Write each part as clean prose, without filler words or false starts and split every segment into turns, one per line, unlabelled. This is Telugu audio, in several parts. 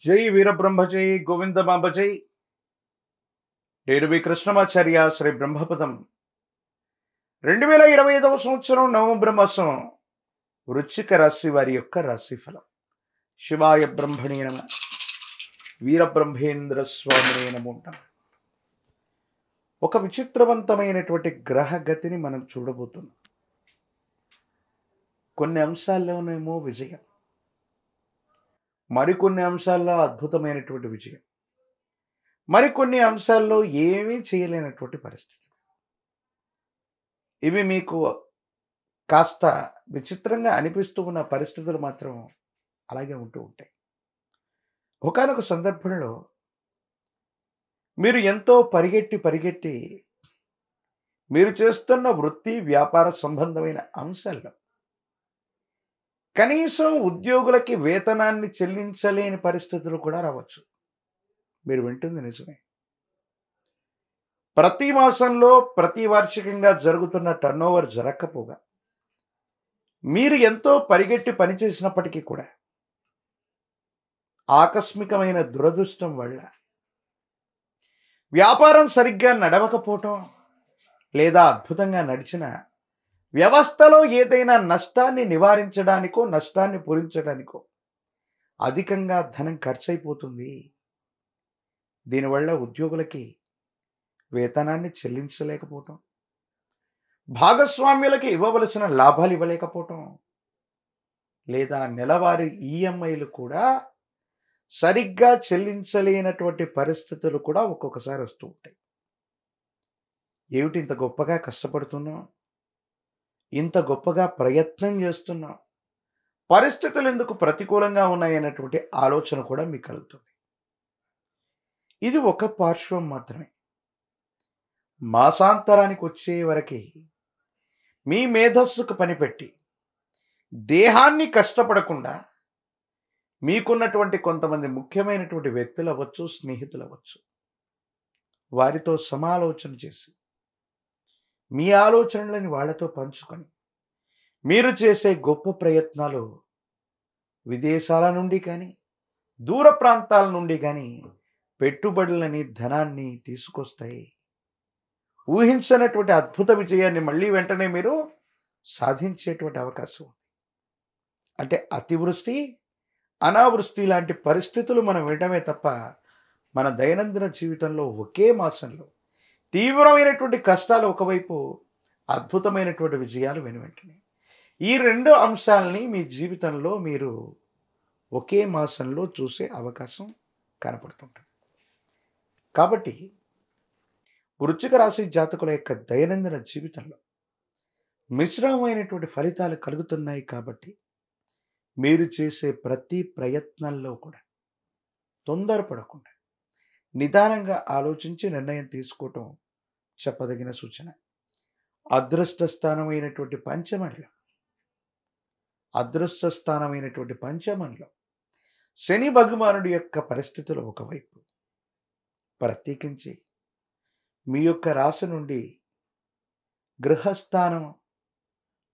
జై వీరబ్రహ్మ జై గోవిందమాంబ జై. నేను మీ కృష్ణమాచార్య శ్రీ బ్రహ్మపదం. 2025 సంవత్సరం నవంబర్ మాసం వృశ్చిక రాశి వారి యొక్క రాశిఫలం. శివాయ బ్రహ్మణే నమః. వీరబ్రహ్మేంద్ర స్వామినే నమో నమః. ఒక విచిత్రవంతమైనటువంటి గ్రహగతిని మనం చూడబోతున్నాం. కొన్ని అంశాల్లోనేమో విజయం, మరికొన్ని అంశాల్లో అద్భుతమైనటువంటి విజయం, మరికొన్ని అంశాల్లో ఏమీ చేయలేనటువంటి పరిస్థితి. ఇవి మీకు కాస్త విచిత్రంగా అనిపిస్తూ ఉన్న పరిస్థితులు మాత్రం అలాగే ఉంటూ ఉంటాయి. ఒకానొక సందర్భంలో మీరు ఎంతో పరిగెట్టి మీరు చేస్తున్న వృత్తి వ్యాపార సంబంధమైన అంశాల్లో కనీసం ఉద్యోగులకి వేతనాన్ని చెల్లించలేని పరిస్థితులు కూడా రావచ్చు. మీరు వింటుంది నిజమే. ప్రతి మాసంలో ప్రతి వార్షికంగా జరుగుతున్న టర్నోవర్ జరగకపోగా మీరు ఎంతో పరిగెట్టి పనిచేసినప్పటికీ కూడా ఆకస్మికమైన దురదృష్టం వల్ల వ్యాపారం సరిగ్గా నడవకపోవటం, లేదా అద్భుతంగా నడిచిన వ్యవస్థలో ఏదైనా నష్టాన్ని నివారించడానికో నష్టాన్ని పూరించడానికో అధికంగా ధనం ఖర్చయిపోతుంది. దీనివల్ల ఉద్యోగులకి వేతనాన్ని చెల్లించలేకపోవటం, భాగస్వామ్యులకి ఇవ్వవలసిన లాభాలు ఇవ్వలేకపోవటం, లేదా నెలవారీ ఈఎంఐలు కూడా సరిగ్గా చెల్లించలేనటువంటి పరిస్థితులు కూడా ఒక్కొక్కసారి వస్తూ ఉంటాయి. ఏమిటి ఇంత గొప్పగా కష్టపడుతున్నాం, ఇంత గొప్పగా ప్రయత్నం చేస్తున్నాం, పరిస్థితులు ఎందుకు ప్రతికూలంగా ఉన్నాయన్నటువంటి ఆలోచన కూడా మీకు కలుగుతుంది. ఇది ఒక పార్శ్వం మాత్రమే. మాసాంతరానికి వచ్చే వరకు మీ మేధస్సుకు పనిపెట్టి దేహాన్ని కష్టపడకుండా మీకున్నటువంటి కొంతమంది ముఖ్యమైనటువంటి వ్యక్తులు అవ్వచ్చు, స్నేహితులు అవ్వచ్చు, వారితో సమాలోచన చేసి మీ ఆలోచనలని వాళ్ళతో పంచుకొని మీరు చేసే గొప్ప ప్రయత్నాలు విదేశాల నుండి కానీ దూర ప్రాంతాల నుండి కానీ పెట్టుబడులని ధనాన్ని తీసుకొస్తాయి. ఊహించనటువంటి అద్భుత విజయాన్ని మళ్ళీ వెంటనే మీరు సాధించేటువంటి అవకాశం ఉంది. అంటే అతివృష్టి అనావృష్టి లాంటి పరిస్థితులు మనం వినడమే తప్ప మన దైనందిన జీవితంలో ఒకే మాసంలో తీవ్రమైనటువంటి కష్టాలు ఒకవైపు, అద్భుతమైనటువంటి విజయాలు వెనువెంటనే, ఈ రెండు అంశాలని మీ జీవితంలో మీరు ఒకే మాసంలో చూసే అవకాశం కనపడుతుంటుంది. కాబట్టి వృశ్చిక రాశి జాతకుల యొక్క దైనందిన జీవితంలో మిశ్రమమైనటువంటి ఫలితాలు కలుగుతున్నాయి. కాబట్టి మీరు చేసే ప్రతి ప్రయత్నంలో కూడా తొందరపడకుండా నిదానంగా ఆలోచించి నిర్ణయం తీసుకోవటం చెప్పదగిన సూచన. అదృష్ట స్థానమైనటువంటి పంచమంలో శని భగవానుడి యొక్క పరిస్థితులు ఒకవైపు, ప్రత్యేకించి మీ యొక్క రాశి నుండి గృహస్థానం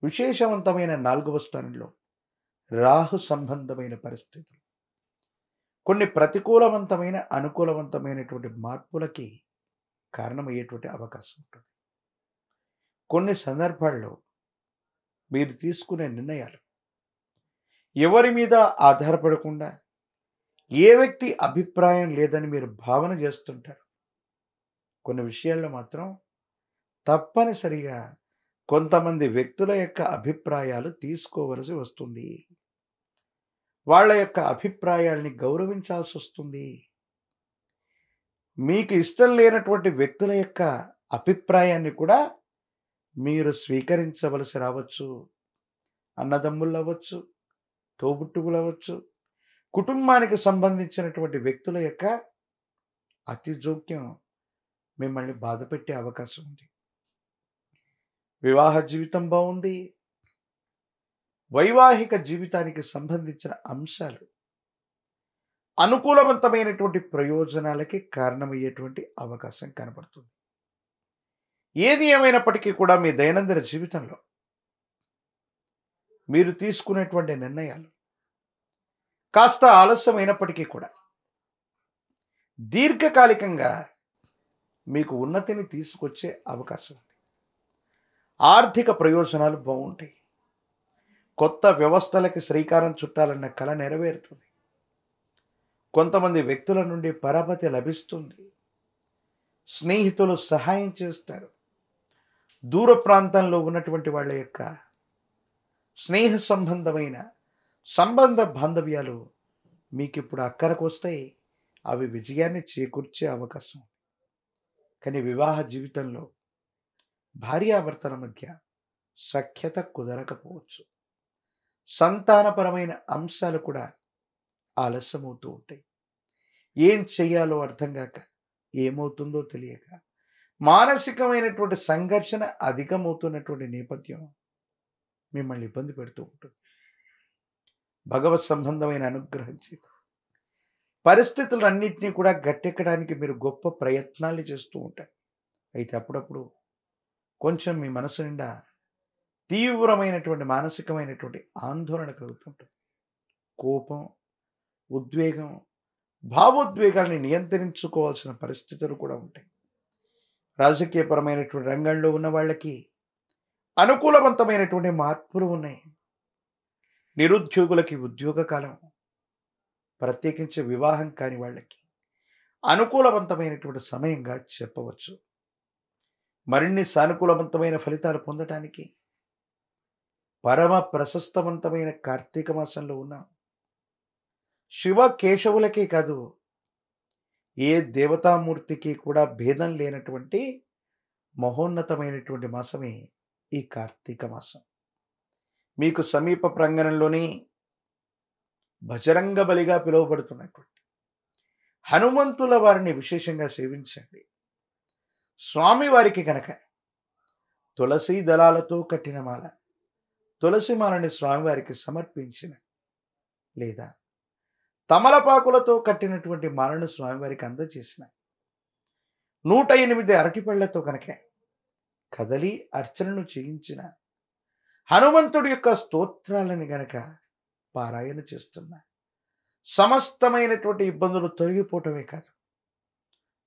విశేషవంతమైన 4వ స్థానంలో రాహు సంబంధమైన పరిస్థితులు కొన్ని ప్రతికూలవంతమైన అనుకూలవంతమైనటువంటి మార్పులకి కారణమయ్యేటువంటి అవకాశం ఉంటుంది. కొన్ని సందర్భాల్లో మీరు తీసుకునే నిర్ణయాలు ఎవరి మీద ఆధారపడకుండా, ఏ వ్యక్తి అభిప్రాయం లేదని మీరు భావన చేస్తుంటారు. కొన్ని విషయాల్లో మాత్రం తప్పనిసరిగా కొంతమంది వ్యక్తుల యొక్క అభిప్రాయాలు తీసుకోవలసి వస్తుంది. వాళ్ళ యొక్క అభిప్రాయాల్ని గౌరవించాల్సి వస్తుంది. మీకు ఇష్టం లేనటువంటి వ్యక్తుల యొక్క అభిప్రాయాన్ని కూడా మీరు స్వీకరించవలసి రావచ్చు. అన్నదమ్ములు అవ్వచ్చు, తోబుట్టువులు అవ్వచ్చు, కుటుంబానికి సంబంధించినటువంటి వ్యక్తుల యొక్క అతి జోక్యం మిమ్మల్ని బాధపెట్టే అవకాశం ఉంది. వివాహ జీవితం బాగుంది, వైవాహిక జీవితానికి సంబంధించిన అంశాలు అనుకూలవంతమైనటువంటి ప్రయోజనాలకి కారణమయ్యేటువంటి అవకాశం కనబడుతుంది. ఏది ఏమైనప్పటికీ కూడా మీ దైనందిన జీవితంలో మీరు తీసుకునేటువంటి నిర్ణయాలు కాస్త ఆలస్యమైనప్పటికీ కూడా దీర్ఘకాలికంగా మీకు ఉన్నతిని తీసుకొచ్చే అవకాశం ఉంది. ఆర్థిక ప్రయోజనాలు బాగుంటాయి. కొత్త వ్యవస్థలకి శ్రీకారం చుట్టాలన్న కల నెరవేరుతుంది. కొంతమంది వ్యక్తుల నుండి పరపతి లభిస్తుంది. స్నేహితులు సహాయం చేస్తారు. దూర ప్రాంతంలో ఉన్నటువంటి వాళ్ళ యొక్క స్నేహ సంబంధమైన సంబంధ బాంధవ్యాలు మీకు ఇప్పుడు అక్కరకు వస్తాయి. అవి విజయాన్ని చేకూర్చే అవకాశం. కానీ వివాహ జీవితంలో భార్యాభర్తల మధ్య సఖ్యత కుదరకపోవచ్చు. సంతానపరమైన అంశాలు కూడా ఆలస్యమవుతూ ఉంటాయి. ఏం చెయ్యాలో అర్థం కాక, ఏమవుతుందో తెలియక మానసికమైనటువంటి సంఘర్షణ అధికమవుతున్నటువంటి నేపథ్యం మిమ్మల్ని ఇబ్బంది పెడుతూ ఉంటుంది. భగవత్ సంబంధమైన అనుగ్రహం చేత పరిస్థితులన్నింటినీ కూడా గట్టెక్కడానికి మీరు గొప్ప ప్రయత్నాలు చేస్తూ ఉంటారు. అయితే అప్పుడప్పుడు కొంచెం మీ మనసు నిండా తీవ్రమైనటువంటి మానసికమైనటువంటి ఆందోళన కలుగుతుంటుంది. కోపం, ఉద్వేగం, భావోద్వేగాల్ని నియంత్రించుకోవాల్సిన పరిస్థితులు కూడా ఉంటాయి. రాజకీయపరమైనటువంటి రంగంలో ఉన్న వాళ్ళకి అనుకూలవంతమైనటువంటి మార్పులు ఉన్నాయి. నిరుద్యోగులకి ఉద్యోగ కాలం, ప్రత్యేకించి వివాహం కాని వాళ్ళకి అనుకూలవంతమైనటువంటి సమయంగా చెప్పవచ్చు. మరిన్ని సానుకూలవంతమైన ఫలితాలు పొందటానికి పరమ ప్రశస్తవంతమైన కార్తీక మాసంలో ఉన్న శివ కేశవులకే కాదు, ఏ దేవతామూర్తికి కూడా భేదం లేనటువంటి మహోన్నతమైనటువంటి మాసమే ఈ కార్తీక మాసం. మీకు సమీప ప్రాంగణంలోని బజరంగ బలిగా పిలువబడుతున్నటువంటి హనుమంతుల వారిని విశేషంగా సేవించండి. స్వామివారికి కనుక తులసి దళాలతో కట్టిన మాల, తులసి మాలని స్వామివారికి సమర్పించిన, లేదా తమలపాకులతో కట్టినటువంటి మాలను స్వామివారికి అందజేసిన, 108 అరటిపళ్లతో కనుక కదలి అర్చనను చేయించిన, హనుమంతుడి యొక్క స్తోత్రాలని గనక పారాయణ చేస్తున్న, సమస్తమైనటువంటి ఇబ్బందులు తొలగిపోవటమే కాదు,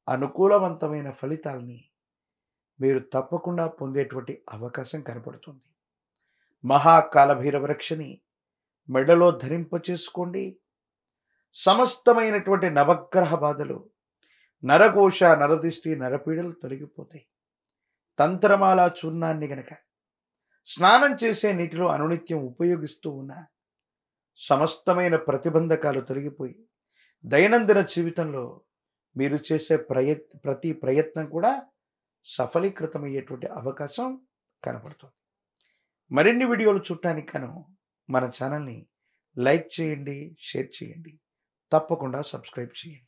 అనుకూలవంతమైన ఫలితాల్ని మీరు తప్పకుండా పొందేటువంటి అవకాశం కనపడుతుంది. మహాకాలభైరవ రక్షని మెడలో ధరింపచేసుకోండి. సమస్తమైనటువంటి నవగ్రహ బాధలు, నరఘోష, నరదిష్టి, నరపీడలు తొలగిపోతాయి. తంత్రమాల చూర్ణాన్ని గనక స్నానం చేసే నీటిలో అనునిత్యం ఉపయోగిస్తూ ఉన్న సమస్తమైన ప్రతిబంధకాలు తొలగిపోయి దైనందిన జీవితంలో మీరు చేసే ప్రతి ప్రయత్నం కూడా సఫలీకృతమయ్యేటువంటి అవకాశం కనపడుతుంది. మరిన్ని వీడియోలు చూడటానికి గాను మన ఛానల్ని లైక్ చేయండి, షేర్ చేయండి, తప్పకుండా సబ్స్క్రైబ్ చేయండి.